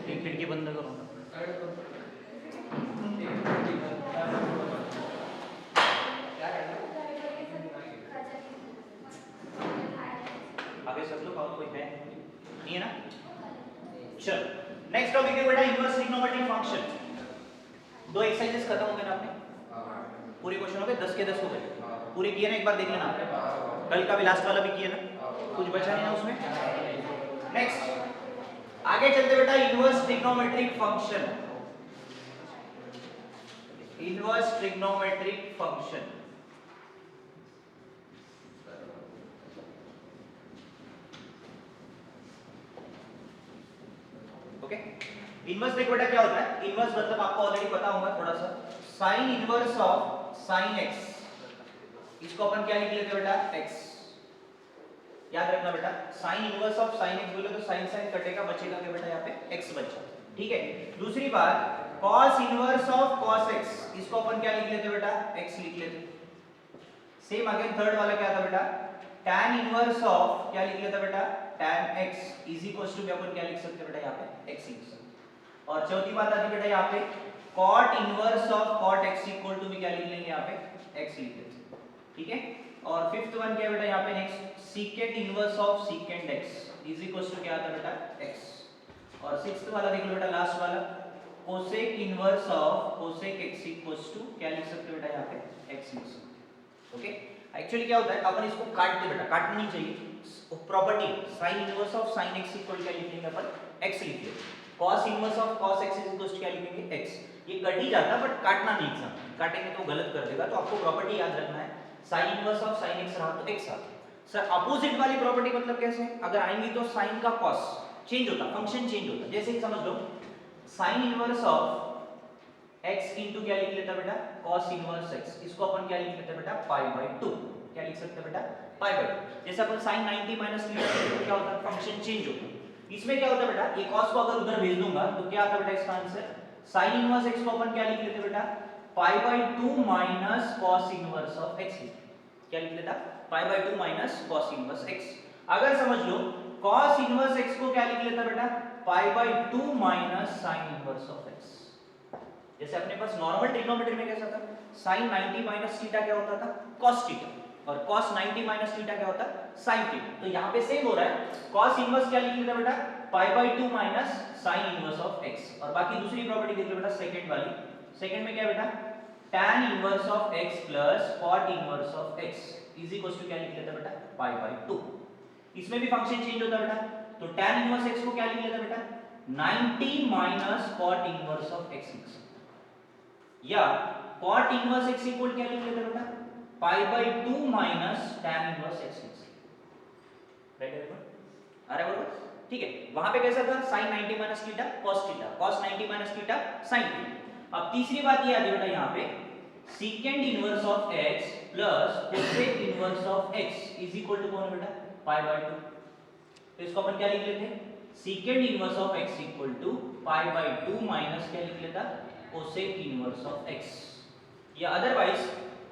एक खिड़की बंद करो ना। आगे सब लोग और कोई है नहीं है ना? चलो नेक्स्ट टॉपिक है बेटा इनवर्स ट्रिग्नोमेट्रिक फंक्शन। दो एक्सरसाइजेस खत्म हो गए ना आपने? पूरे क्वेश्चन हो गए, 10 के 10 हो गए। पूरे किए ना? एक बार देख लेना। कल का भी लास्ट वाला भी किए ना? कुछ बचा नहीं ना उसमें? नेक्स्ट आगे चलते बेटा inverse trigonometric function. Inverse trigonometric function okay. Inverse देखो बेटा क्या होता है। इनवर्स मतलब आपको ऑलरेडी पता होगा थोड़ा सा, sign inverse of sine x, इसको अपन क्या लिख लेते हैं बेटा? x। याद रखना बेटा, sign inverse of sine x बोले तो साइन साइन कटेगा, बचेगा क्या बेटा? यहाँ पे x बचा। ठीक है। दूसरी बात cos inverse of cos x, इसको अपन क्या लिख लेते बेटा? x लिख लेते। सेम अगेन थर्ड वाला क्या था बेटा? tan इनवर्स ऑफ क्या लिख लेता बेटा? tan x is equal to अपन क्या लिख सकते बेटा? यहाँ पे x लिख सकते। और चौथी बात आती बेटा यहाँ पे cot inverse of cot x equal to भी क्या लिख लेंगे? यहाँ पे x लिख लेते। ठीक है। और फिफ्थ वन क्या बेटा यहाँ पे next secant inverse of secant x is equal to क्या आता बेटा? x। और सिक्स्थ वाला देख लो बेटा लास्ट वाला cosec inverse of cosec x equal to क्या लिख सकते बेटा? यहाँ पे x लिख सकते। ओके। एक्चुअली क्या होता है अपन इसको काटते बेटा, काटना नहीं चाहिए। Property sine inverse of sine x equal क्या लिखेंगे अपन? x लिख लेंगे। cos inverse of cos x is equal to क्या लिखेंगे? x। ये कट ही जाता बट काटना नहीं एग्जाम, काटेंगे तो गलत कर देगा। तो आपको प्रॉपर्टी याद रखना है, sign inverse of sine x रहा तो x आता। सर अपोजिट वाली प्रॉपर्टी मतलब कैसे? अगर आएंगी तो साइन का cos चेंज होता, फंक्शन चेंज होता। जैसे कि समझ लो sine inverse of x into क्या लिख लेता बेटा? cos इनवर्स x, इसको अपन क्या लिख लेते बेटा? π/2। क्या लिख सकते बेटा? π/2। जैसे अपन sin 90 माइनस थीटा करते तो क्या होता है? फंक्शन चेंज होता। इसमें क्या होता है बेटा? ये cos को अगर उधर भेज दूंगा तो क्या आता बेटा इसका आंसर? sin इनवर्स x को अपन क्या लिख लेते बेटा? π/2 minus cos inverse of x। क्या लिख लेता? π/2 माइनस cos इनवर्स x। अगर समझ लो cos इनवर्स x को क्या लिख लेता बेटा? π/2 minus sin inverse of x। जैसे अपने पास नॉर्मल ट्रिग्नोमेट्री में कैसा था? sin 90 माइनस थीटा क्या होता था? cos theta. और cos 90 माइनस थीटा क्या होता है? sin theta. तो यहाँ पे सेम हो रहा है, cos इनवर्स क्या लिख लेता बेटा? π/2 minus sin inverse of x। और बाकी दूसरी प्रॉपर्टी देख लो बेटा सेकंड वाली। सेकंड में क्या बेटा? tan inverse of x plus cot inverse of x is equal to क्या लिख लेता बेटा? π/2। इसमें भी फंक्शन चेंज होता बेटा, तो tan इनवर्स x को क्या लिख लेता बेटा? 90 minus cot inverse of x लिख सकते, या cot इनवर्स x इक्वल क्या लिख लेते बेटा? π/2 माइनस tan इनवर्स x लिख सकते। राइट है बेटा? अरे बरोबर। ठीक है। वहां पे कैसा था? sin 90 minus theta cos theta, cos 90 minus theta sin theta. अब तीसरी बात ये आती बेटा यहाँ पे secant inverse of x plus cosec inverse of x is equal to कौन है बेटा? π/2। तो इसको अपन क्या लिख लेते हैं? secant inverse of x equal to π/2 minus क्या लिख लेता? cosec inverse of x। या otherwise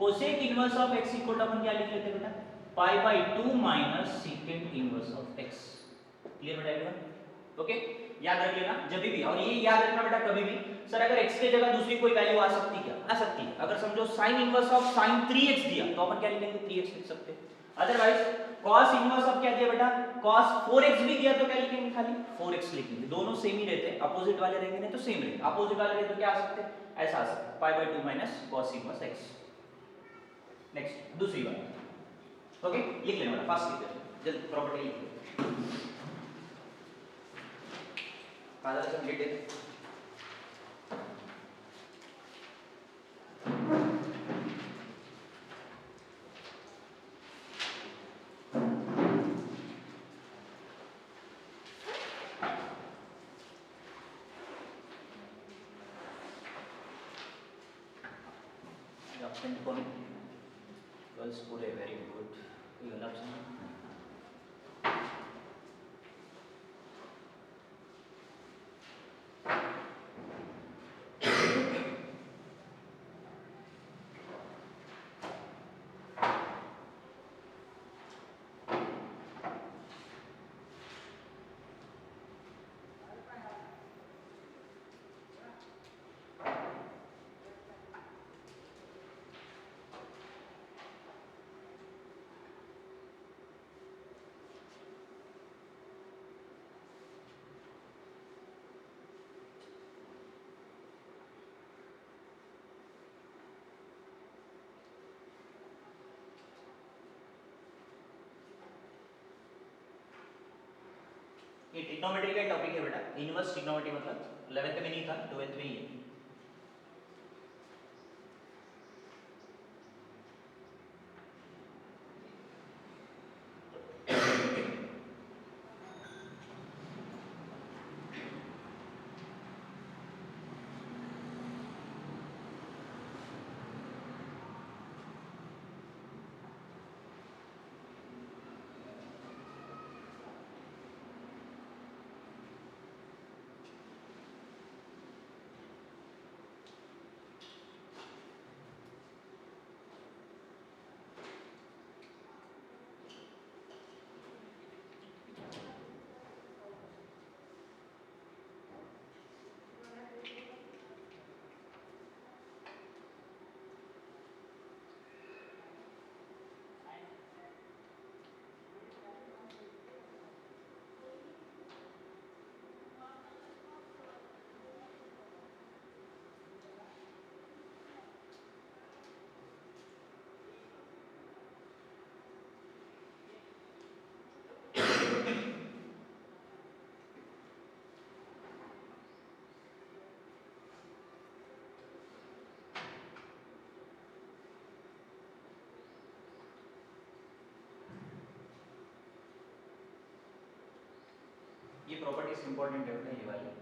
cosec inverse of x equal to अपन क्या लिख लेते बेटा? π/2 minus secant inverse of x। Clear बेटा एवरीवन? ओके। याद रख लेना जब भी, और ये याद रखना बेटा कभी भी सर अगर x की जगह दूसरी कोई वैल्यू आ सकती क्या? आ सकती है। अगर समझो sin inverse of sin 3x दिया तो अपन क्या लिखेंगे? 3x लिख सकते हैं। अदरवाइज cos इनवर्स ऑफ क्या दिया बेटा? cos 4x भी दिया तो क्या लिखेंगे? खाली 4x लिखेंगे। दोनों सेम ही रहते हैं, अपोजिट वाले रहेंगे नहीं तो सेम रहेंगे। अपोजिट वाले रहे तो क्या आ सकते हैं? ऐसा आ सकता है π/2 minus cos inverse x। Next दूसरी बात। ओके लिख लेना बेटा, फास्ट लिख लेना, जल्दी प्रॉपर्टी लिख लो। आधा से लिख देते। एब्सेंट कौन? गर्ल्स पूरे वेरी गुड। कोई गलत एब्सेंट? ये ट्रिग्नोमेट्री का टॉपिक है बेटा, इनवर्स ट्रिग्नोमेट्री मतलब 11th में नहीं था, 12th में ही है। ये प्रॉपर्टीज इंपॉर्टेंट है बेटा, ये वाली।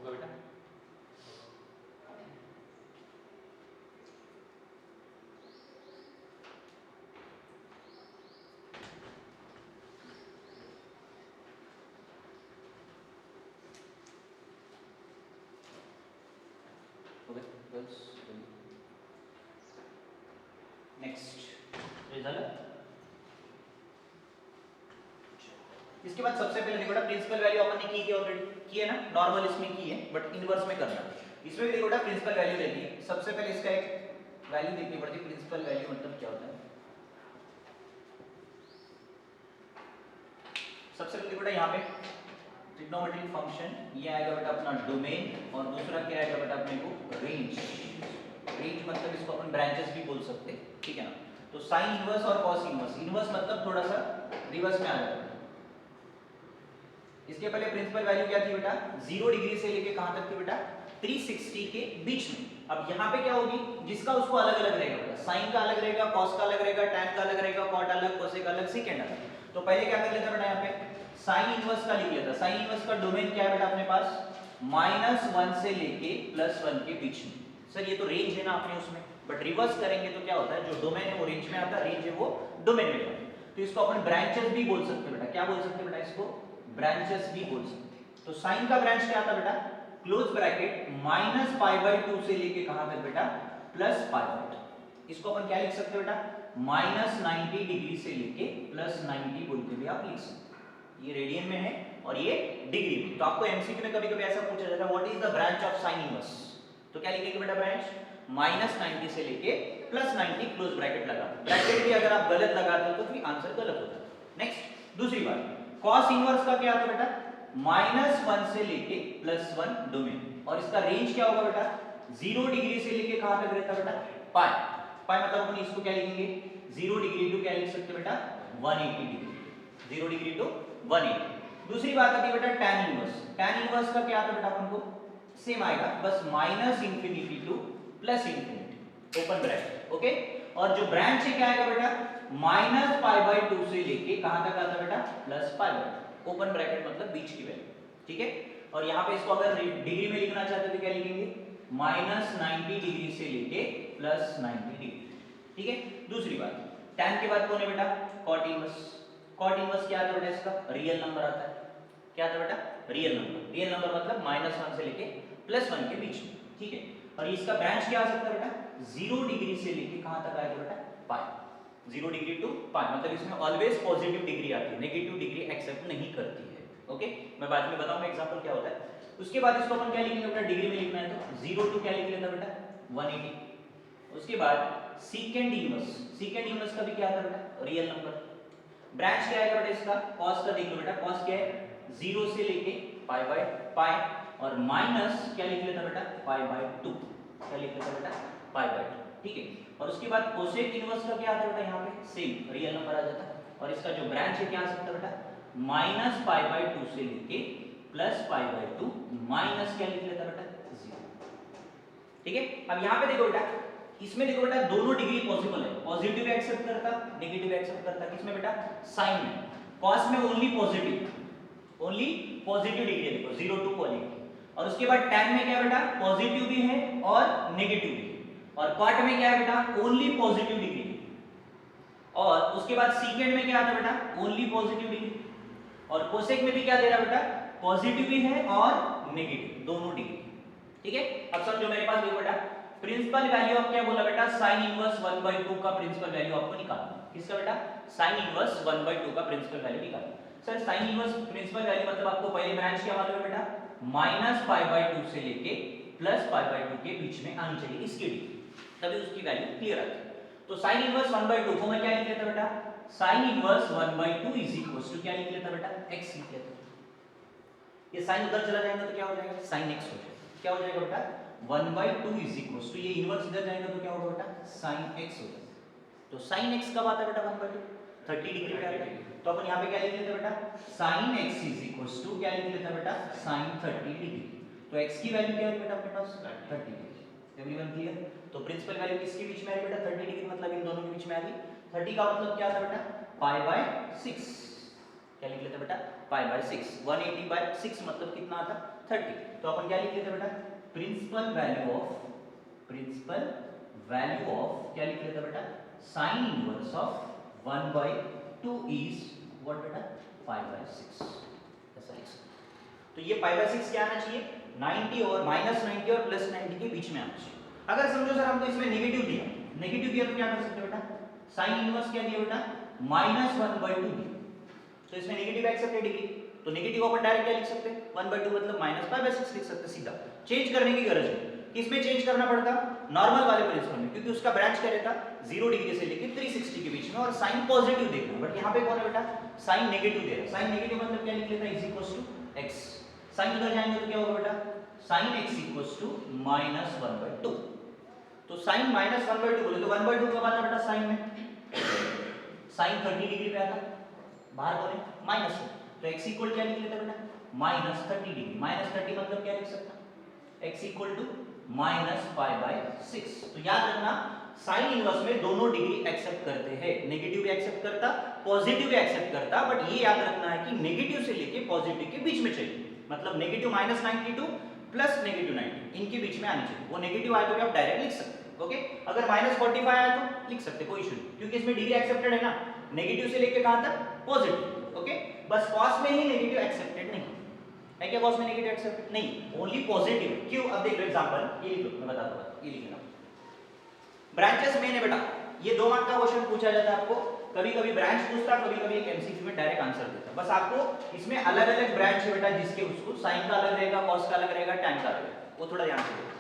होगा बेटा? Next result. इसके बाद सबसे पहले देखो बेटा, प्रिंसिपल वैल्यू अपन ने की थी ऑलरेडी, की है ना, नॉर्मल इसमें की है, बट इनवर्स में करना। इसमें भी देखो बेटा प्रिंसिपल वैल्यू रहती है। सबसे पहले इसका एक वैल्यू देखनी पड़ती है, प्रिंसिपल वैल्यू मतलब क्या होता है। सबसे पहले देखो बेटा यहाँ पे ट्रिग्नोमेट्रिक फंक्शन, ये आएगा बेटा अपना डोमेन, और दूसरा क्या आएगा बेटा अपने को रेंज। रेंज मतलब इसको अपन ब्रांचेस भी बोल सकते हैं, ठीक है ना। तो साइन इनवर्स और कॉस इनवर्स, इनवर्स मतलब थोड़ा सा रिवर्स में आ जाता है। इसके पहले प्रिंसिपल वैल्यू क्या थी बेटा, 0 डिग्री से लेके कहां तक थी बेटा, 360 के बीच में। अब यहाँ पे क्या होगी, जिसका उसको अलग अलग रहेगा बेटा, साइन का अलग रहेगा, कॉस का अलग रहेगा, टैन का अलग रहेगा, कॉट अलग, कोसेक अलग, सेकेंड अलग। तो पहले क्या कर लेते बेटा, यहाँ पे साइन इनवर्स का लिख लेता। साइन इनवर्स का डोमेन क्या है बेटा अपने पास, -1 से लेके +1 के बीच में। सर ये तो रेंज है ना अपने उसमें, बट रिवर्स करेंगे तो क्या होता है, जो डोमेन है वो रेंज में आता है, रेंज है वो डोमेन में आता है। तो इसको अपन ब्रांचेस भी बोल सकते हैं बेटा, क्या बोल सकते हैं बेटा, इसको ब्रांचेस भी बोल सकते हैं। तो साइन का ब्रांच क्या आता बेटा, क्लोज ब्रैकेट -π/2 से लेके कहां तक बेटा, +π/2। इसको अपन क्या लिख सकते हैं बेटा, -90 डिग्री से लेके +90 बोलते हुए आप लिख सकते हैं। ये रेडियन में है और ये डिग्री में। तो आपको एमसीक्यू में कभी कभी ऐसा पूछा जाता है, what is the branch of sine inverse, तो क्या लिखेंगे बेटा, ब्रांच -90 से लेके +90 क्लोज ब्रैकेट लगा। ब्रैकेट भी अगर आप गलत लगाते हो तो फिर आंसर गलत होता है। नेक्स्ट दूसरी बात, कॉस इनवर्स का क्या आता है बेटा, -1 से लेके +1 डोमेन, और इसका रेंज क्या होगा बेटा, 0 डिग्री से लेके कहां तक रहता बेटा पाई। पाई मतलब अपन इसको क्या लिखेंगे 0 डिग्री टू क्या लिख सकते बेटा 180 डिग्री 0 डिग्री टू 180। दूसरी बात आती है बेटा tan इनवर्स। tan इनवर्स का क्या आता है बेटा अपन को सेम आएगा बस minus infinity two plus infinity open bracket okay. और जो ब्रांच है क्या आएगा बेटा माइनस पाई बाय 2 से लेके कहां तक आता है बेटा plus pi by open bracket मतलब बीच की वैल्यू ठीक है। और यहां पे इसको अगर डिग्री में लिखना चाहते तो क्या लिखेंगे माइनस 90 डिग्री से लेके प्लस 90 डिग्री ठीक है। दूसरी बात tan के बाद कौन है बेटा cot इनवर्स। cot इनवर्स क्या आता है बेटा इसका रियल नंबर आता है। क्या आता है बेटा रियल नंबर। रियल नंबर मतलब -1 से लेके +1 के बीच में ठीक है। और इसका ब्रांच क्या आ सकता है बेटा 0 डिग्री से लेके कहां तक आएगा बेटा पाई 0 डिग्री टू पाई मतलब इसमें ऑलवेज पॉजिटिव डिग्री आती है नेगेटिव डिग्री एक्सेप्ट नहीं करती है ओके। मैं बाद में बताऊंगा एग्जांपल क्या होता है। उसके बाद इसको अपन क्या लिखेंगे बेटा डिग्री में लिखना है तो 0 टू क्या लिख लेता बेटा 180। उसके बाद सेकंड इनवर्स का भी क्या आता है बेटा रियल नंबर। ब्रांच क्या आएगा बेटा इसका cos का देख लो बेटा cos क्या है 0 से लेके पाई बाय पाई और माइनस क्या लिख लेता बेटा पाई बाय 2 क्या लिख लेता बेटा पाई बाय 2 ठीक है। और उसके बाद कोसेक इनवर्स का क्या आता है बेटा यहाँ पे सेम रियल नंबर आ जाता है। और इसका जो ब्रांच है क्या आ सकता है बेटा माइनस पाई बाय 2 से लेके प्लस पाई बाय 2 माइनस क्या लिख लेता बेटा 0 ठीक है। अब यहाँ पे देखो बेटा इसमें देखो बेटा दोनों डिग्री पॉसिबल है पॉजिटिव एक्सेप्ट करता नेगेटिव एक्सेप्ट करता किसमें बेटा साइन में। cos में ओनली पॉजिटिव डिग्री है देखो 0 टू पॉजिटिव। और उसके बाद tan में क्या बेटा पॉजिटिव भी है और नेगेटिव भी है। और cot में क्या है बेटा ओनली पॉजिटिव डिग्री है। और उसके बाद सेकंड में क्या आता है बेटा ओनली पॉजिटिव डिग्री। और कोसेक में भी क्या दे रहा बेटा पॉजिटिव भी है और नेगेटिव दोनों डिग्री ठीक है। अब समझो मेरे पास देखो बेटा प्रिंसिपल वैल्यू ऑफ क्या बोला बेटा sin इनवर्स 1/2 का प्रिंसिपल वैल्यू आपको निकालना है। किसका बेटा sin इनवर्स 1/2 का प्रिंसिपल वैल्यू निकालना। Sir sin inverse principal value मतलब आपको पहले ब्रांच क्या मालूम है बेटा माइनस पाई बाय 2 से लेके प्लस पाई बाय 2 के बीच में आनी चाहिए इसकी डिग्री तभी उसकी वैल्यू क्लियर आती है। तो sin इनवर्स 1/2 को मैं क्या लिख लेता बेटा sin inverse 1/2 is equal to क्या लिख लेता बेटा x लिख लेता। ये sin उधर चला जाएगा तो क्या हो जाएगा sin x हो जाएगा। क्या हो जाएगा बेटा 1/2 इज इक्वल टू ये इनवर्स इधर जाएगा तो क्या होगा बेटा sin x हो जाएगा। तो sin x कब आता है बेटा 1/2 30 डिग्री पे आता है। तो अपन यहाँ पे क्या लिख लेते हैं बेटा sin x is equal to क्या लिख लेते हैं बेटा sin 30 डिग्री। तो x की वैल्यू क्या है बेटा अपने पास 30 डिग्री। Everyone clear. तो प्रिंसिपल वैल्यू किसके बीच में आ रही बेटा 30 डिग्री मतलब इन दोनों के बीच में आ रही। 30 का मतलब क्या था बेटा पाई बाय 6 क्या लिख लेते बेटा पाई बाय 6 180 बाय 6 मतलब कितना आता 30। तो अपन क्या लिख लेते बेटा प्रिंसिपल वैल्यू ऑफ क्या लिख लेते बेटा sin inverse of 1/2 is what बेटा पाई बाय 6 ऐसा लिख सकते। तो ये पाई बाय 6 क्या आना चाहिए 90 और -90 और +90 के बीच में आना चाहिए। अगर समझो सर हमको इसमें नेगेटिव दिया तो क्या कर सकते बेटा sin इनवर्स क्या दिया बेटा -1/2 दिया। तो इसमें नेगेटिव एक्सेप्ट है डिग्री तो नेगेटिव अपन डायरेक्ट क्या लिख सकते 1/2 मतलब -5/6 लिख सकते सीधा। चेंज करने की गरज नहीं। किसमें चेंज करना पड़ता नॉर्मल वाले प्रिंसिपल में क्योंकि उसका ब्रांच क्या रहता 0 डिग्री से लेके 360 के बीच में और साइन पॉजिटिव देखना। बट यहाँ पे कौन है बेटा साइन नेगेटिव दे रहा है। साइन नेगेटिव मतलब क्या लिख लेता is equal to x। Sine उधर जाएंगे तो क्या होगा बेटा sin x इक्वल टू -1/2। तो sin -1/2 बोले तो 1/2 कब आता बेटा साइन में sin 30 डिग्री पे आता बाहर बोले माइनस है तो x इक्वल क्या लिख लेता बेटा -30 डिग्री। -30 मतलब क्या लिख सकता x इक्वल टू -π/6। तो याद रखना साइन इनवर्स में दोनों डिग्री एक्सेप्ट करते हैं नेगेटिव भी एक्सेप्ट करता पॉजिटिव भी एक्सेप्ट करता। बट ये याद रखना है कि नेगेटिव से लेके पॉजिटिव के बीच में चाहिए मतलब नेगेटिव -92 प्लस नेगेटिव 90 इनके बीच में आनी चाहिए। वो नेगेटिव आए तो क्या आप डायरेक्ट लिख सकते हैं ओके। अगर -45 आया तो लिख सकते कोई इशू नहीं क्योंकि इसमें डिग्री एक्सेप्टेड है ना नेगेटिव से लेके कहां तक पॉजिटिव ओके। बस cos में ही नेगेटिव एक्सेप्टेड नहीं है क्या cos में नेगेटिव एक्सेप्टेड नहीं ओनली पॉजिटिव। क्यों अब देख लो एग्जांपल ये लिख लो मैं बता दूंगा ये लिखना ब्रांचेस मेन है बेटा। ये 2 मार्क का क्वेश्चन पूछा जाता है आपको कभी कभी ब्रांच पूछता कभी कभी एक एमसीक्यू में डायरेक्ट आंसर देता। बस आपको इसमें अलग अलग ब्रांच है बेटा जिसके उसको साइन का अलग रहेगा cos का अलग रहेगा tan का अलग रहेगा वो थोड़ा ध्यान से देखो।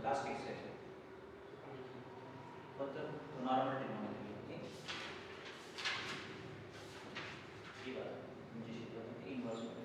लास्ट एक्सरसाइज मतलब नॉर्मल ट्रिग्नोमेट्री ओके ये बात मुझे शिफ्ट इनवर्स में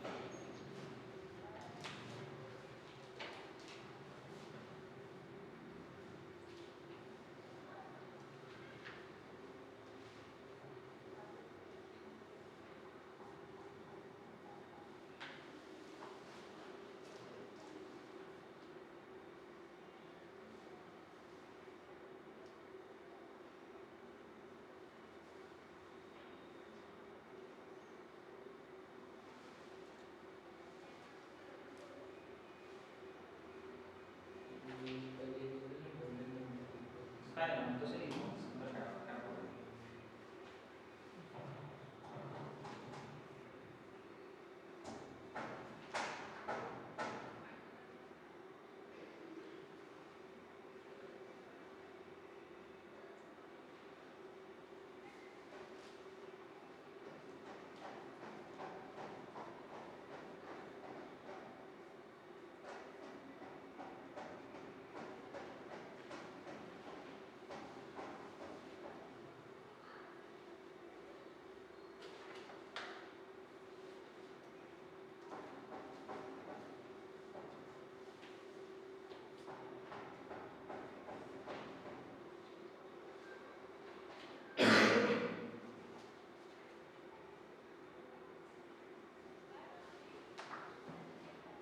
काय नाही तसं नाही बरं काय प्रॉब्लेम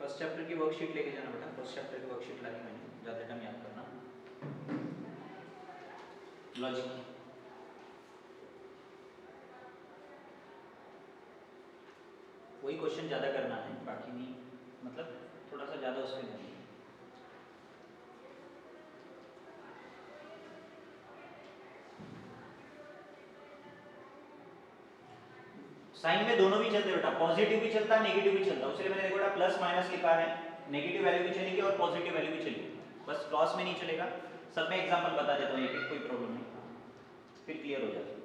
फर्स्ट चैप्टर की वर्कशीट लेके जाना बेटा फर्स्ट चैप्टर की वर्कशीट लाई मैंने ज़्यादा टाइम याद करना लॉजिक वही क्वेश्चन ज़्यादा करना है बाकी नहीं मतलब थोड़ा सा ज़्यादा उसमें ध्यान देना साइन में दोनों भी चलते हैं बेटा पॉजिटिव भी चलता है नेगेटिव भी चलता है उसके लिए मैंने देखो बेटा प्लस माइनस लिखा है नेगेटिव वैल्यू भी चलेगी और पॉजिटिव वैल्यू भी चलेगी बस क्रॉस में नहीं चलेगा सब में एग्जांपल बता देता हूँ एक कोई प्रॉब्लम नहीं फिर क्लियर हो जाता है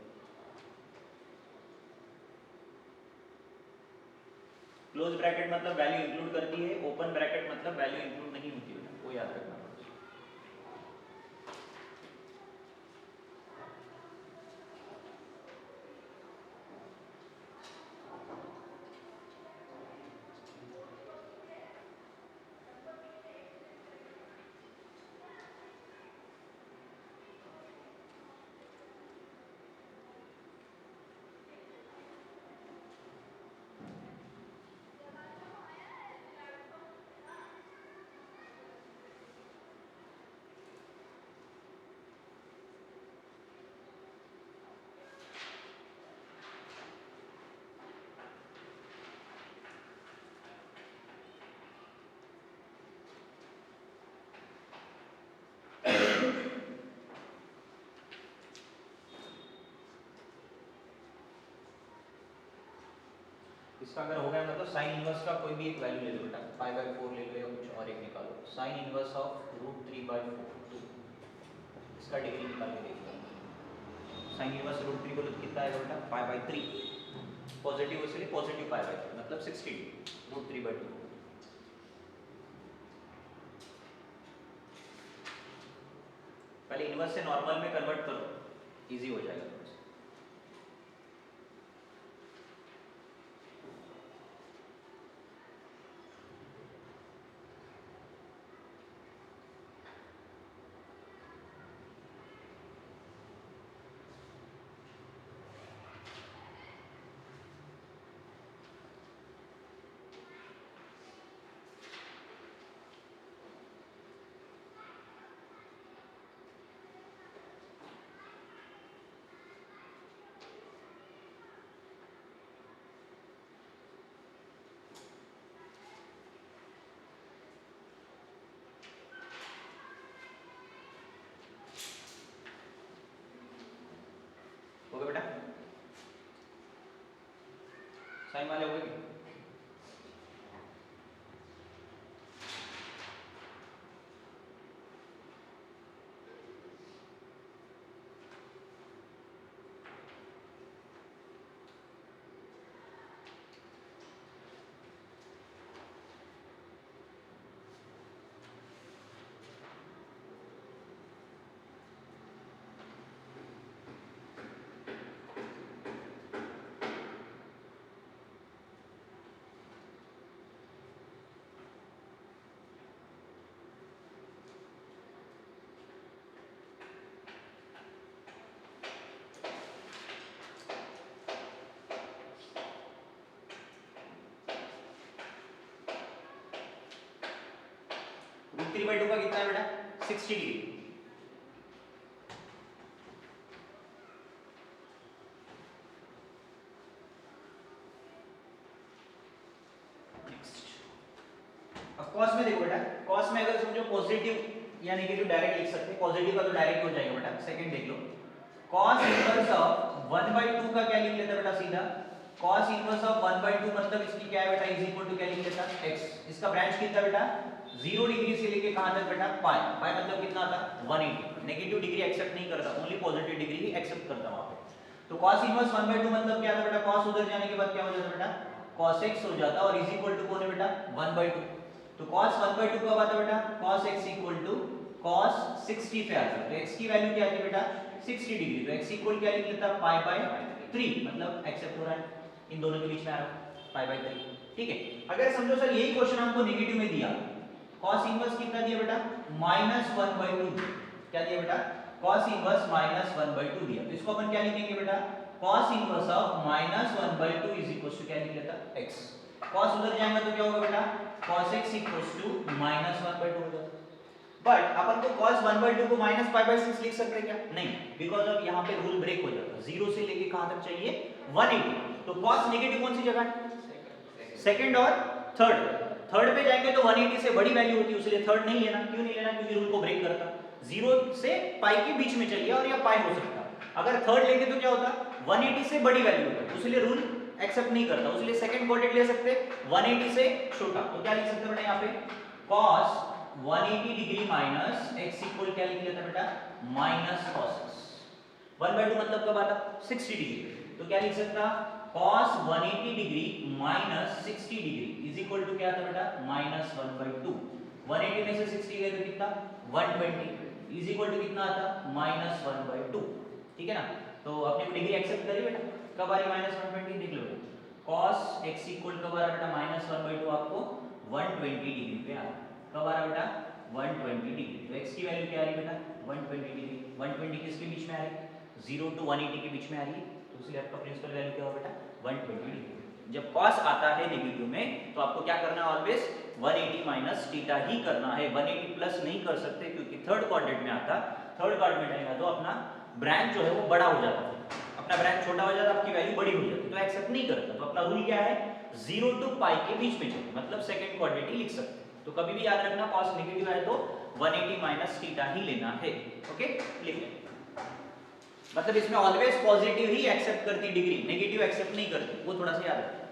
क्लोज ब्रैकेट मतलब वैल्यू इंक्लूड करती है ओपन ब्रैकेट मतलब वैल्यू इंक्लूड नहीं होती है वो याद रखना इसका अगर हो गया मतलब साइन इनवर्स का कोई भी एक वैल्यू ले लो बेटा पाई बाय 4 ले लो या कुछ और एक निकालो साइन इनवर्स ऑफ √3/4 2 इसका डिग्री निकाल के देख लो साइन इनवर्स √3 बोलो तो कितना आएगा बेटा पाई बाय 3 पॉजिटिव इसलिए पॉजिटिव पाई बाय 3 मतलब 60 √3/2 पहले इनवर्स से नॉर्मल में कन्वर्ट करो इजी हो जाएगा थोड़ा सा हो गया बेटा साइन वाले हो गए √3/2 का कितना है बेटा 60 डिग्री। अब cos में देखो बेटा, cos में अगर समझो पॉजिटिव या नेगेटिव डायरेक्ट लिख सकते हैं, पॉजिटिव का तो डायरेक्ट हो जाएगा बेटा। सेकंड देख लो, cos इनवर्स ऑफ 1/2 का क्या लिख लेता बेटा सीधा, cos इनवर्स ऑफ 1/2 मतलब इसकी क्या है बेटा इज इक्वल टू क्या लिख लेता x। इसका ब्रांच कितना बेटा 0 डिग्री से लेके कहां तक बेटा पाई, पाई मतलब कितना आता 180। नेगेटिव डिग्री एक्सेप्ट नहीं करता, ओनली पॉजिटिव डिग्री ही एक्सेप्ट करता वहां पे। तो cos इनवर्स 1/2 मतलब क्या था बेटा, cos उधर जाने के बाद क्या हो जाता बेटा cos x हो जाता, और इज इक्वल टू कौन है बेटा 1/2। तो cos 1/2 कब आता बेटा cos x equal to cos 60 पे आता है। तो x की वैल्यू क्या आती है बेटा 60 डिग्री। तो x इक्वल क्या लिख लेता π/3, मतलब एक्सेप्ट हो रहा है, इन दोनों के बीच में आ रहा है π/3। ठीक है, अगर समझो सर यही क्वेश्चन हमको नेगेटिव में दिया, cos इनवर्स कितना दिया बेटा -1/2, क्या दिया बेटा cos इनवर्स -1/2 दिया। तो इसको अपन क्या लिखेंगे बेटा cos inverse of -1/2 is equal to क्या लिख लेता x। cos उधर जाएगा तो क्या होगा बेटा cos x इक्वल टू -1/2 हो जाता। बट अपन को cos 1/2 को -π/6 लिख सकते हैं क्या, नहीं, बिकॉज अब यहाँ पे रूल ब्रेक हो जाता है। 0 से लेके कहां तक चाहिए 180। तो cos नेगेटिव कौन सी जगह है सेकंड और थर्ड। थर्ड पे जाएंगे तो 180 से बड़ी वैल्यू होती है, इसलिए थर्ड नहीं लेना। क्यों नहीं लेना, क्योंकि रूल को ब्रेक करता। 0 से पाई के बीच में चलिए, और या पाई हो सकता है। अगर थर्ड लेंगे तो क्या होता 180 से बड़ी वैल्यू होता है, इसलिए रूल एक्सेप्ट नहीं करता, इसलिए सेकंड क्वाड्रेंट ले सकते 180 से छोटा। तो क्या लिख सकते हैं बेटा यहाँ पे cos 180 degree minus x equal क्या लिख लेता बेटा माइनस cos x। 1/2 मतलब कब आता 60 डिग्री। तो क्या लिख सकता cos 180 degree minus 60 degree is equal to क्या आता बेटा -1/2। 180 में से 60 गए तो कितना 120 इज इक्वल टू कितना आता -1/2। ठीक है ना। तो आपने डिग्री एक्सेप्ट करी बेटा, कब आ रही -120 देख लो बेटा। cos x इक्वल कब आ रहा बेटा -1/2 आपको 120 डिग्री पे आ रहा है। कब आ रहा बेटा 120 डिग्री। तो x की वैल्यू क्या आ रही बेटा 120 डिग्री। 120 किसके बीच में आ रही 0 to 180 के बीच में आ रही है, तो इसलिए आपका प्रिंसिपल वैल्यू क्या होगा बेटा 120 डिग्री। जब cos आता है नेगेटिव में तो आपको क्या करना है ऑलवेज 180 माइनस थीटा ही करना है, 180 प्लस नहीं कर सकते, क्योंकि थर्ड क्वाड्रेंट में आता। थर्ड क्वाड्रेंट में आएगा तो अपना ब्रांच जो है वो बड़ा हो जाता है, अपना ब्रांच छोटा हो जाता, आपकी वैल्यू बड़ी हो जाती, तो एक्सेप्ट नहीं करता। तो अपना रूल क्या है 0 to π के बीच में चले, मतलब सेकंड क्वाड्रेंट ही लिख सकते हैं। तो कभी भी याद रखना cos नेगेटिव है तो 180 माइनस थीटा ही लेना है। ओके लिख लें, मतलब इसमें ऑलवेज पॉजिटिव ही एक्सेप्ट करती डिग्री, नेगेटिव एक्सेप्ट नहीं करती, वो थोड़ा सा याद रखना।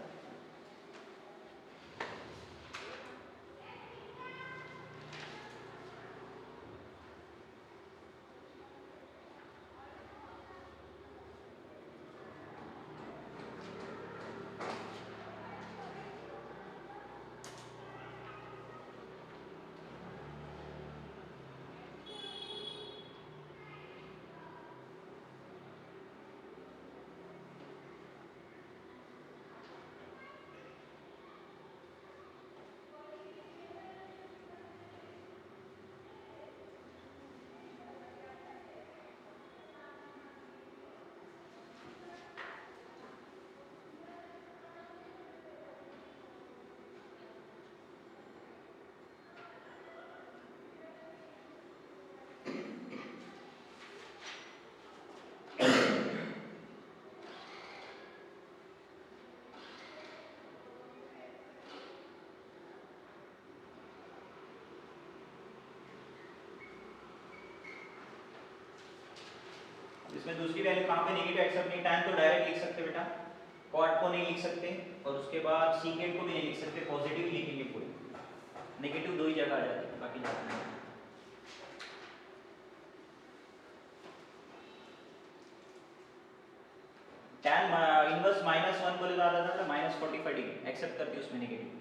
इसमें दूसरी वैल्यू कहां पे नेगेटिव एक्सेप्ट नहीं, tan तो डायरेक्ट लिख सकते बेटा, cot को नहीं लिख सकते, और उसके बाद secant को भी नहीं लिख सकते, पॉजिटिव ही लिखेंगे पूरे, नेगेटिव दो ही जगह आ जाती है, बाकी जाते नहीं। tan इनवर्स -1 बोले तो आता था -45 डिग्री, एक्सेप्ट करती है उसमें नेगेटिव।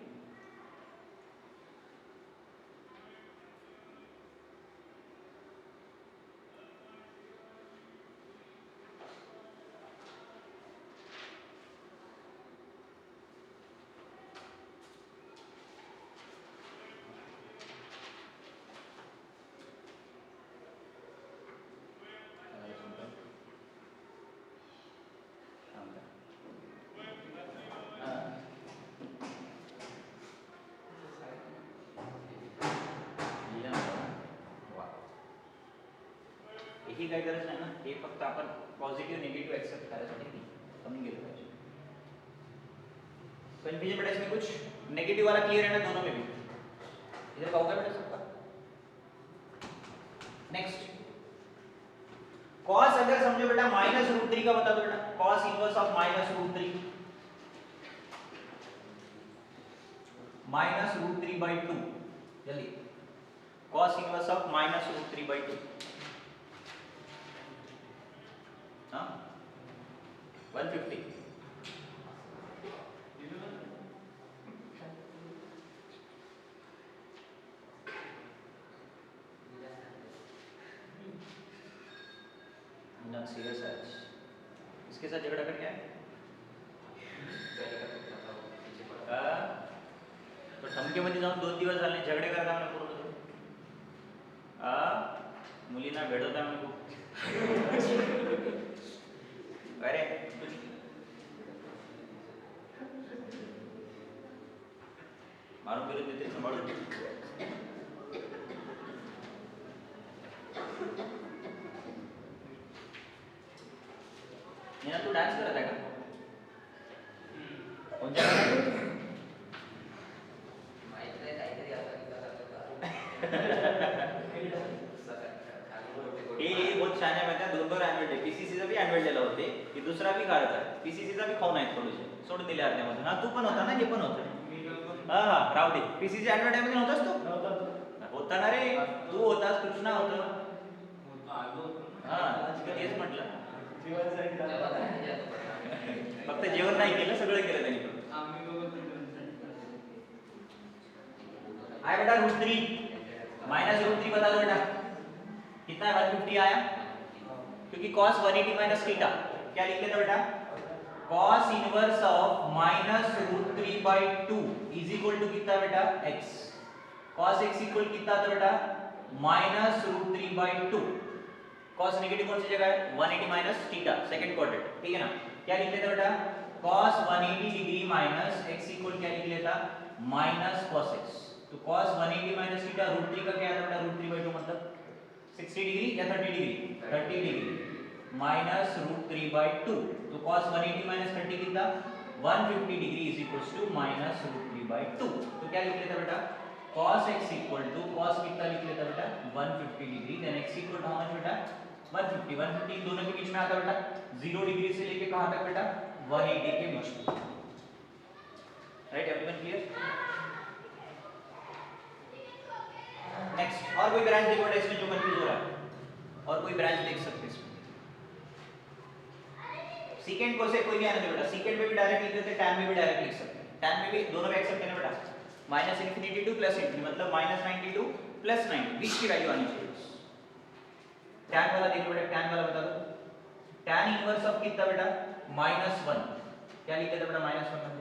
त्याची काही गरज नाही ना, हे फक्त आपण पॉझिटिव्ह निगेटिव्ह एक्सेप्ट करायसाठी समजून गेलं पाहिजे. कंफ्यूजन बेटा इसमें कुछ? नेगेटिव वाला क्लियर है ना दोनों में भी? इधर का होगा बेटा सबका? नेक्स्ट cos अगर समझो बेटा -√3 का बता दो बेटा, cos इनवर्स ऑफ -√3 -√3/2 जल्दी. cos इनवर्स ऑफ -√3/2 हाँ 150 ना सीरियस है. इसके साथ झगड़ा कर क्या है? तो ठमकेमध्ये जाऊन 2 दिवस झाले झगडे करता मला पूर्ण मुलींना भेटवता मला खूप. अरे मारून गेलो ते सांभाळून. नीना तू डान्स करत आहे का? कोणत्या गाण्यात? बहुत छान आहे माहिती आहे. 2 ॲन्युअल डे पीसीसीचा बी ॲन्युअल डेला होते की दुसरा बी काढत आहे. पीसीसीचा बी खाऊन आहेत थोडेसे सोडून दिले अर्ध्यामधून. हा तू पण होता ना, हे पण होतं. हा राहू दे. पीसीसी ॲन्युअल डे मध्ये नव्हतास तू? होता ना रे, तू होतास, कृष्णा होता. हा तेच म्हटलं. फक्त जेवण नाही केलं, सगळं केलं त्यांनी. आया बेटा √3 -√3 बता दो बेटा कितना है? 150 आया क्योंकि cos 180 माइनस थीटा क्या लिख लेते बेटा? cos inverse of -√3/2 is equal to कितना बेटा? x. cos x इक्वल कितना था बेटा? -√3/2. cos नेगेटिव कौन सी जगह है? 180 माइनस थीटा सेकंड क्वाड्रेंट. ठीक है ना? क्या लिख लेते बेटा? cos 180 degree minus x equal क्या लिख लेता? -cos x. तो cos 180 माइनस थीटा √3 का क्या आता बेटा? √3/2 मतलब 60 डिग्री या 30 डिग्री? 30 degree minus √3/2. तो cos 180 माइनस 30 कितना? 150 डिग्री इज इक्वल्स टू -√3/2. तो क्या लिख लेता बेटा? cos x equal to cos कितना लिख लेता बेटा? 150 degree. Then x equal to how much बेटा? 150. 150 इन दोनों के बीच में आता बेटा 0 डिग्री से लेके कहां तक बेटा? 180 के बीच में. Right, everyone clear? नेक्स्ट और कोई ब्रांच देखो बेटा इसमें जो कंफ्यूज हो रहा है, और कोई ब्रांच देख सकते हैं इसमें. सीकेंड को से कोई नहीं आने दो बेटा. सीकेंड में भी डायरेक्ट लिख देते हैं, टैन में भी डायरेक्ट लिख सकते हैं. टैन में भी दोनों में एक्सेप्ट करना बेटा. -∞ टू +∞ मतलब -90 टू +90 बीच की वैल्यू आनी चाहिए. टैन वाला देखो बेटा, टैन वाला बता दो. टैन इनवर्स ऑफ कितना बेटा? -1. क्या लिख देते बेटा? -1 मतलब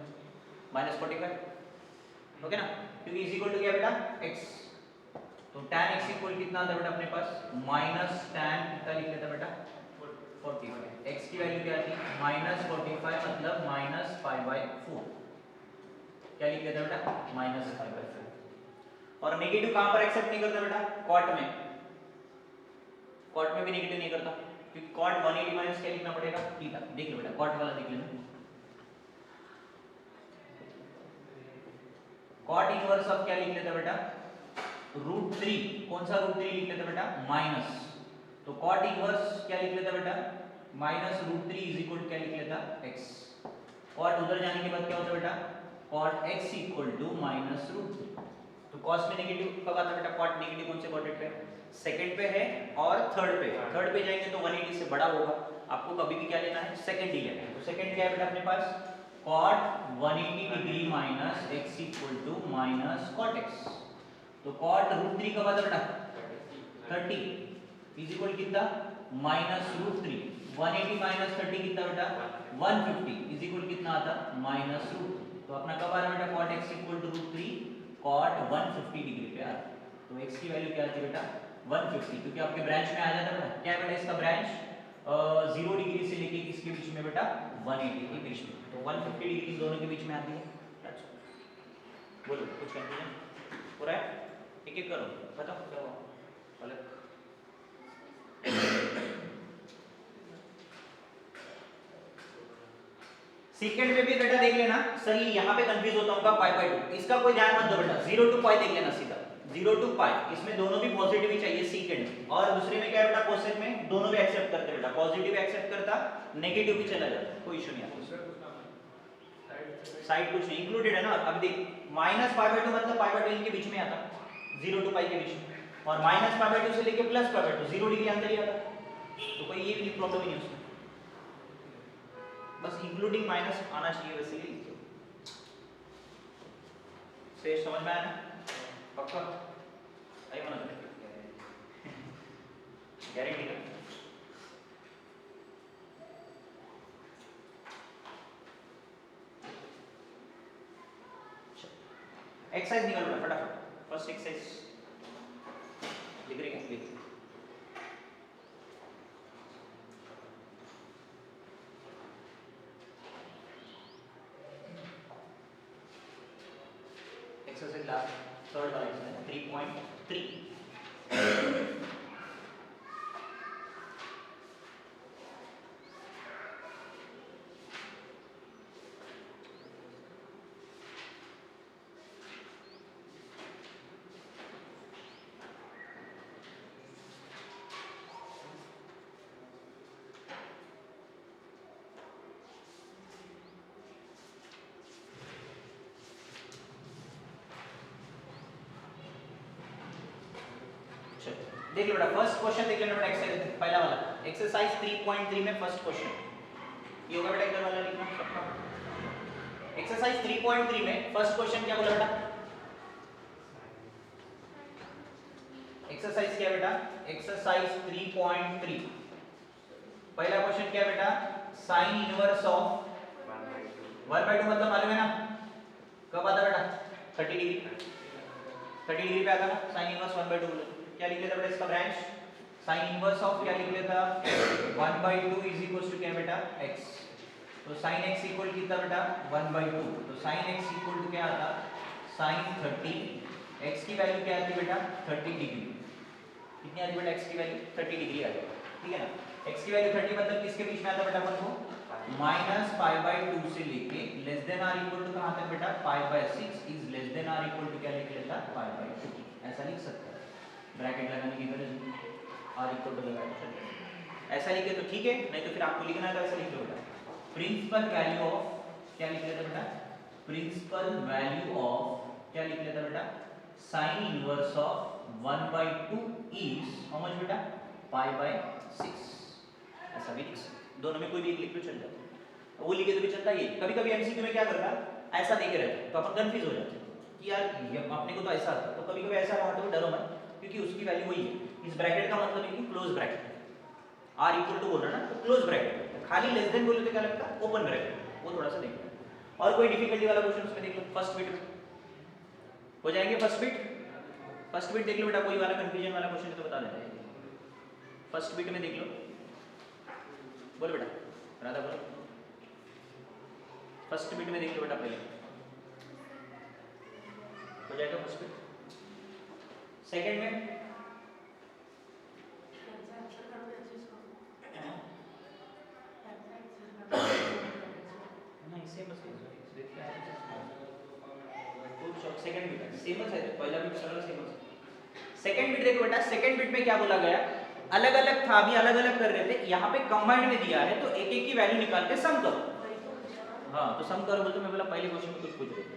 -45. ओके ना? क्योंकि इज इक्वल टू क्या बेटा? x. तो tan x इक्वल कितना आता है बेटा अपने पास? -tan कितना लिख लेता बेटा? 45. x की वैल्यू क्या आती है? -45 मतलब -π/4. क्या लिख लेता बेटा? -π/4. और नेगेटिव कहां पर एक्सेप्ट नहीं करता बेटा? कॉट में. कॉट में भी नेगेटिव नहीं करता क्योंकि कॉट 180 माइनस क्या लिखना पड़ेगा? थीटा. देख लो बेटा, कॉट वाला देख लेना. कॉट इनवर्स ऑफ क्या लिख लेता बेटा? √3. कौन सा √3 लिख लेता बेटा? माइनस. तो कॉट इनवर्स क्या लिख लेता बेटा? -√3 इज इक्वल टू क्या लिख लेता? x. कॉट उधर जाने के बाद क्या होता बेटा? Cot x equal to -√3. तो कॉस में नेगेटिव कब आता बेटा? कॉट नेगेटिव कौन से क्वाड्रेंट पे? सेकंड पे है और थर्ड पे. थर्ड पे जाएंगे तो 180 से बड़ा होगा. आपको कभी भी क्या लेना है? सेकंड ही लेना है. तो सेकंड क्या है बेटा अपने पास? cot 180 degree minus x equal to -cot x. तो cot √3 कब आता बेटा? 30 इज इक्वल कितना? -√3. 180 माइनस 30 कितना बेटा? 150 इज इक्वल कितना आता? -√3. तो अपना कब आ रहा बेटा? cot x equal to √3 cot 150 degree पे आ रहा. तो x की वैल्यू क्या आती है बेटा? 150. क्योंकि आपके ब्रांच में आ जाता है बेटा. क्या है बेटा इसका ब्रांच? 0 डिग्री से लेके किसके बीच में बेटा? 180 के बीच में. तो 150 डिग्री दोनों के बीच में आती है. बोलो कुछ कंफ्यूजन हो रहा है? एक एक करो बताओ क्या हुआ. अलग सेकंड में भी बेटा देख लेना सही, यहाँ पे कंफ्यूज होता हूँ पाई बाय 2, इसका कोई ध्यान मत दो बेटा, 0 टू पाई देख लेना सीधा, 0 टू पाई, इसमें दोनों भी पॉजिटिव ही चाहिए सेकंड में, और दूसरे में क्या है बेटा कोसेक में दोनों भी एक्सेप्ट करते बेटा, पॉजिटिव एक्सेप्ट करता, नेगेटिव भी चला जाता, कोई इशू नहीं आता, साइड कुछ नहीं इंक्लूडेड है ना। अब देख माइनस पाई बाय 2 मतलब पाई बाय 2 इनके बीच में आता, 0 टू पाई के बीच में, और माइनस पाई बाय 2 से लेके प्लस पाई बाय 2 0 डिग्री अंदर ही आता, तो कोई ये भी प्रॉब्लम ही नहीं उसमें, बस इंक्लूडिंग माइनस आना चाहिए वैसे ही। से समझ में आया ना पक्का, आई मना गारंटी का। एक्सरसाइज निकाल लो फटाफट, फर्स्ट एक्सरसाइज लिख रही है, लिख एक्सरसाइज लास्ट थर्ड वाला एक्सरसाइज 3.3 देख लो बेटा फर्स्ट क्वेश्चन देख लेना बेटा, एक्सरसाइज पहला वाला एक्सरसाइज 3.3 में फर्स्ट क्वेश्चन ये होगा बेटा, इधर वाला लिखना सबका। एक्सरसाइज 3.3 में फर्स्ट क्वेश्चन क्या बोला बेटा, एक्सरसाइज क्या बेटा, एक्सरसाइज 3.3 पहला क्वेश्चन क्या बेटा, साइन इनवर्स ऑफ 1/2 मतलब मालूम है ना कब आता बेटा, 30 डिग्री पे आता ना साइन इनवर्स 1/2 बोले, क्या लिख लेता बेटा इसका ब्रांच, साइन इनवर्स ऑफ क्या लिख लेता 1/2 इज इक्वल टू क्या बेटा x, तो साइन x इक्वल कितना बेटा 1/2, तो साइन x इक्वल टू क्या आता साइन 30, x की वैल्यू क्या आती बेटा 30 डिग्री, कितनी आती बेटा x की वैल्यू 30 डिग्री आ जाएगी, ठीक है ना। x की वैल्यू 30 मतलब किसके बीच में आता बेटा अपन को, -π/2 से लेके less than or equal to कहां तक बेटा π/6 is less than or equal to क्या लिख लेता π/2, ऐसा लिख सकता है, ब्रैकेट लगाने की जरूरत नहीं, आर इक्वल टू लगा दो, ऐसा लिखे तो ठीक है, नहीं तो फिर आपको लिखना है तो ऐसा लिख लो बेटा, प्रिंसिपल वैल्यू ऑफ क्या लिख लेता बेटा, प्रिंसिपल वैल्यू ऑफ क्या लिख लेता बेटा sign inverse of 1/2 is how much बेटा π/6, ऐसा भी लिख सकते, दोनों में कोई भी एक लिख लो चल जाता है, वो लिखे तो भी चलता है, ये कभी कभी एमसीक्यू में क्या करता है ऐसा देके रहता है तो अपन कंफ्यूज हो जाते हैं कि यार ये अपने को तो ऐसा आता, तो कभी कभी ऐसा रहा तो डरो मत, क्योंकि उसकी वैल्यू वही है, इस ब्रैकेट का मतलब है कि close bracket, or equal to बोल रहा ना तो क्लोज ब्रैकेट, खाली लेस देन बोले तो क्या लगता है ओपन ब्रैकेट, वो थोड़ा सा देखना है। और कोई डिफिकल्टी वाला क्वेश्चन उसमें देख लो, फर्स्ट बिट हो जाएंगे, फर्स्ट बिट देख लो बेटा, कोई वाला कंफ्यूजन वाला क्वेश्चन तो बता देते हैं, फर्स्ट बिट में देख लो, बोलो बेटा राधा बोलो, फर्स्ट बिट में देख लो बेटा, पहले हो जाएगा फर्स्ट बिट, सेकंड में नहीं सेम है, सेकंड बिट सेम है, पहला बिट सगळं सेम है, सेकंड बिट देखो बेटा, सेकंड बिट में क्या बोला गया, अलग अलग था अभी अलग अलग कर रहे थे, यहाँ पे कंबाइंड में दिया है तो एक एक की वैल्यू निकाल के सम करो, हाँ तो सम करो बोलते, मैं बोला पहले क्वेश्चन में कुछ पूछ रहे थे,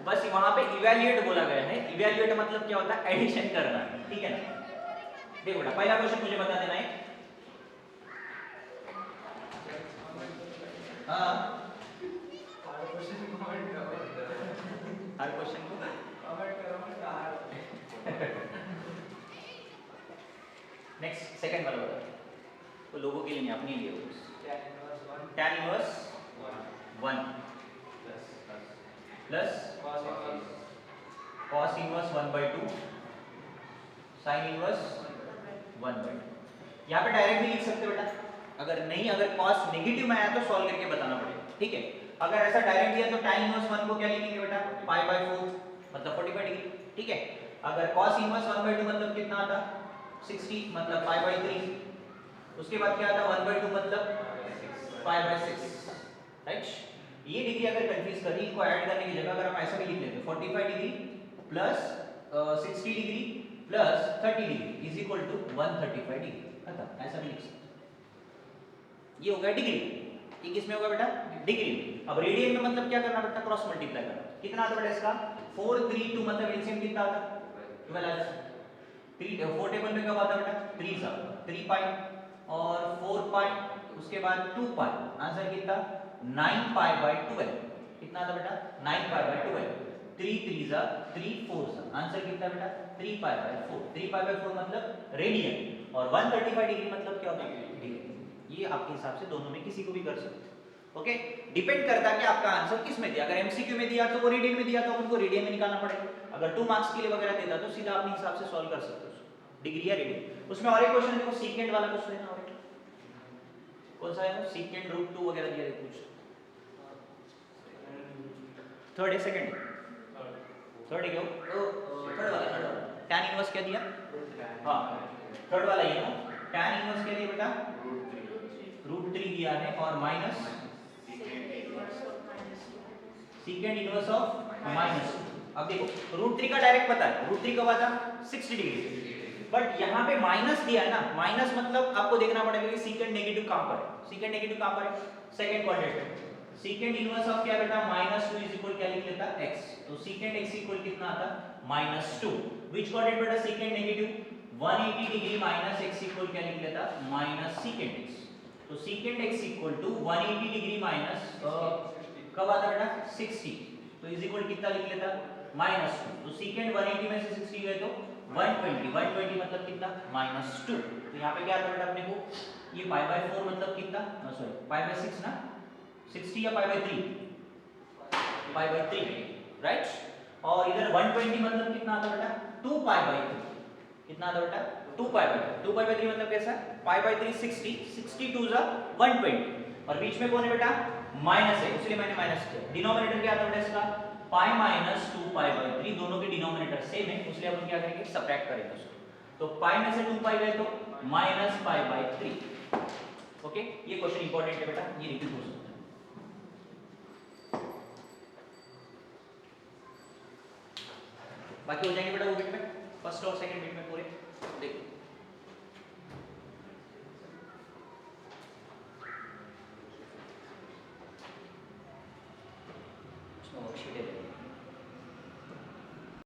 बस वहां पे इवैल्यूएट बोला गया है, इवैल्यूएट मतलब क्या होता है एडिशन करना, ठीक है ना। देखो बेटा पहला क्वेश्चन मुझे बता देना है, हाँ हर क्वेश्चन को नेक्स्ट सेकंड वाला बता, तो लोगों के लिए नहीं अपने लिए, tan inverse 1 plus cos inverse 1/2 sin inverse 1/2, यहाँ पे डायरेक्ट भी लिख सकते हो बेटा, अगर नहीं, अगर cos नेगेटिव में आया तो सॉल्व करके बताना पड़ेगा, ठीक है। अगर ऐसा डायरेक्ट दिया तो tan इनवर्स 1 को क्या लिखेंगे बेटा π/4 मतलब 45 डिग्री, ठीक है। अगर cos इनवर्स 1/2 मतलब कितना आता 60 मतलब π/3, उसके बाद क्या आता 1/2 मतलब π/6, राइट। ये डिग्री अगर कंफ्यूज कर रही, इनको ऐड करने की जगह अगर हम ऐसा भी लिख लेते 45 degree plus 60 degree plus 30 degree is equal to 135 degree, खत्म, ऐसा भी लिख सकते। ये हो गया डिग्री। ये किस में होगा बेटा? डिग्री में। अब रेडियन में मतलब क्या करना पड़ता है? क्रॉस मल्टीप्लाई करना। कितना आता बेटा इसका? 432 मतलब एलसीएम कितना आता? 12 आता। 3 4 टेबल में क्या आता बेटा? 3 सा 3 पाई और 4 पाई, उसके बाद 2 पाई, आंसर कितना? 9 पाई बाय 12। कितना आता बेटा? 9 पाई बाय 12। 3 3 जा 3 4 जा, आंसर कितना बेटा? 3 पाई बाय 4। 3 पाई बाय 4 मतलब रेडियन और 135 डिग्री मतलब क्या होता है? डिग्री। ये आपके हिसाब से दोनों में किसी को भी कर सकते हो। ओके, डिपेंड करता है कि आपका आंसर किस में दिया। अगर एमसीक्यू में दिया तो वो रेडियन में दिया तो अपन को रेडियन में निकालना पड़ेगा। अगर 2 मार्क्स के लिए वगैरह देता तो सीधा अपने हिसाब से सॉल्व कर सकते हो, डिग्री या रेडियन। उसमें और एक क्वेश्चन देखो, सीकेंड वाला क्वेश्चन है ना, और कौन सा है? सीकेंड रूट 2 वगैरह दिया है कुछ। थर्ड है, सेकंड है? थर्ड है क्यों? थर्ड वाला tan इनवर्स क्या दिया? हां, थर्ड वाला ये ना, tan इनवर्स क्या दिया बेटा? √3 दिया है और माइनस सीकेंड इनवर्स ऑफ -2। अब देखो √3 का डायरेक्ट पता है, √3 कब आता? 60 डिग्री। बट यहाँ पे माइनस दिया है ना, माइनस मतलब आपको देखना पड़ेगा कि सीकेंड नेगेटिव कहां पर है। सीकेंड नेगेटिव कहां पर है? Second quadrant. सीकेंड इनवर्स ऑफ क्या बेटा? -2 इज इक्वल क्या लिख लेता? x। तो सीकेंड x इक्वल कितना आता? -2। व्हिच क्वाड्रेंट बेटा? Second negative 180 degree minus x equal क्या लिख लेता? Minus secant x। तो secant x equal to 180 degree minus कब आता बेटा? 60। तो इज इक्वल कितना लिख लेता? -2। तो सीकेंड 180 में से 60 गए तो 120। 120 मतलब कितना? -2। तो यहाँ पे क्या आता बेटा अपने को? ये पाई बाय 4 मतलब कितना? सॉरी, पाई बाय 6 ना, 60 या pi by 3? Pi by 3, right. और इधर 120 मतलब कितना आता बेटा? 2 पाई बाय 3। कितना आता बेटा? 2 पाई बाय 3। 2 पाई बाय 3 मतलब कैसा? पाई बाय 3 60, 62 जा 120 और बीच में कौन है बेटा? माइनस है, इसलिए मैंने माइनस किया। डिनोमिनेटर क्या आता बेटा इसका? Pi minus 2 pi by 3। दोनों के डिनोमिनेटर सेम है, इसलिए अपन क्या करेंगे? सबट्रैक्ट करेंगे उसको। तो पाई में से 2 पाई गए तो माइनस पाई बाय 3। ओके, ये क्वेश्चन इंपॉर्टेंट है बेटा, ये रिपीट हो सकता है। बाकी हो जाएंगे बेटा वो बिट में, फर्स्ट और सेकंड बिट में पूरे। देखो वर्कशीट है।